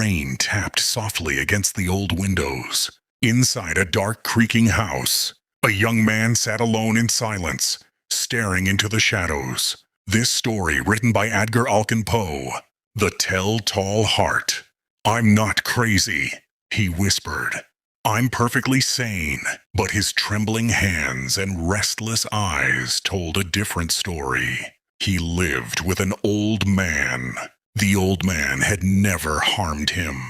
Rain tapped softly against the old windows. Inside a dark, creaking house, a young man sat alone in silence, staring into the shadows. This story, written by Edgar Allan Poe. The Tell-Tall Heart. "I'm not crazy," he whispered. "I'm perfectly sane." But his trembling hands and restless eyes told a different story. He lived with an old man. The old man had never harmed him,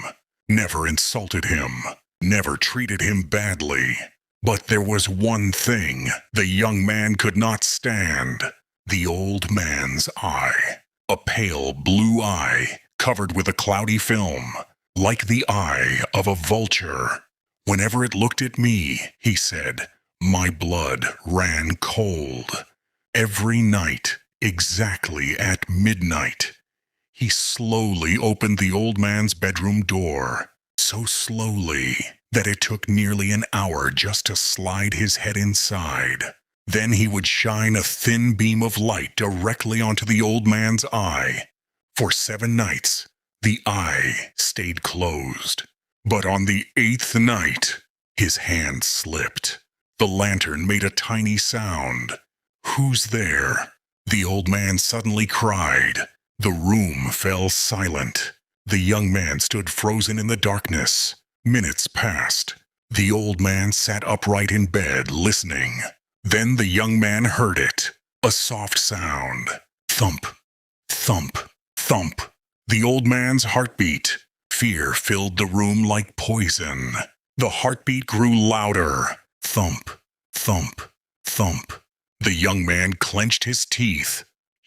never insulted him, never treated him badly. But there was one thing the young man could not stand: the old man's eye. A pale blue eye covered with a cloudy film, like the eye of a vulture. "Whenever it looked at me," he said, "my blood ran cold. Every night, exactly at midnight." He slowly opened the old man's bedroom door, so slowly that it took nearly an hour just to slide his head inside. Then he would shine a thin beam of light directly onto the old man's eye. For 7 nights, the eye stayed closed. But on the 8th night, his hand slipped. The lantern made a tiny sound. "Who's there?" the old man suddenly cried. The room fell silent. The young man stood frozen in the darkness. Minutes passed. The old man sat upright in bed, listening. Then the young man heard it. A soft sound. Thump, thump, thump. The old man's heartbeat. Fear filled the room like poison. The heartbeat grew louder. Thump, thump, thump. The young man clenched his teeth.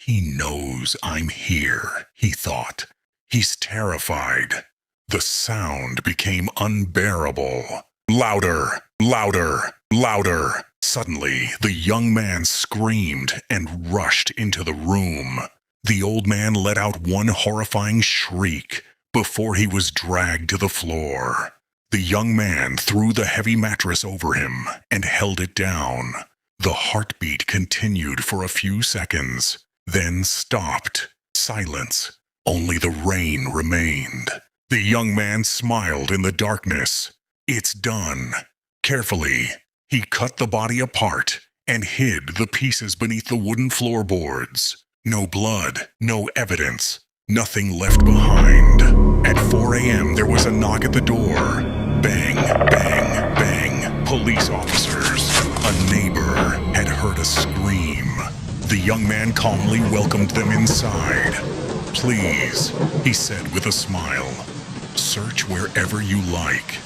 "He knows I'm here," he thought. "He's terrified." The sound became unbearable. Louder, louder, louder. Suddenly, the young man screamed and rushed into the room. The old man let out one horrifying shriek before he was dragged to the floor. The young man threw the heavy mattress over him and held it down. The heartbeat continued for a few seconds, then stopped. Silence. Only the rain remained. The young man smiled in the darkness. "It's done." Carefully, he cut the body apart and hid the pieces beneath the wooden floorboards. No blood, no evidence, nothing left behind. At 4 a.m. there was a knock at the door. Bang, bang, bang. Police officers. A neighbor had heard a scream. The young man calmly welcomed them inside. "Please," he said with a smile, "search wherever you like."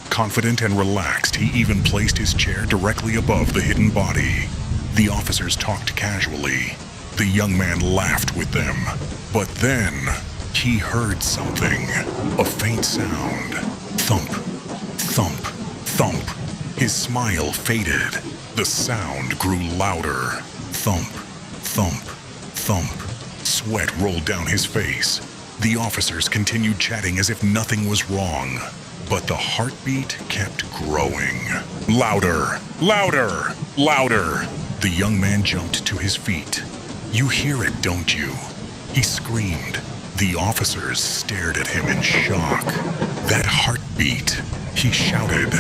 Confident and relaxed, he even placed his chair directly above the hidden body. The officers talked casually. The young man laughed with them. But then, he heard something. A faint sound. Thump, thump, thump. His smile faded. The sound grew louder. Thump, thump, thump. Sweat rolled down his face. The officers continued chatting as if nothing was wrong. But the heartbeat kept growing. Louder, louder, louder. The young man jumped to his feet. "You hear it, don't you?" he screamed. The officers stared at him in shock. "That heartbeat," he shouted.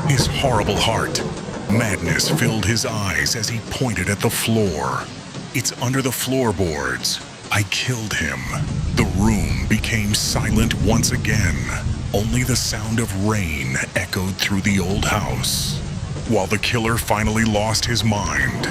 His horrible heart. Madness filled his eyes as he pointed at the floor. "It's under the floorboards. I killed him." The room became silent once again. Only the sound of rain echoed through the old house. While the killer finally lost his mind,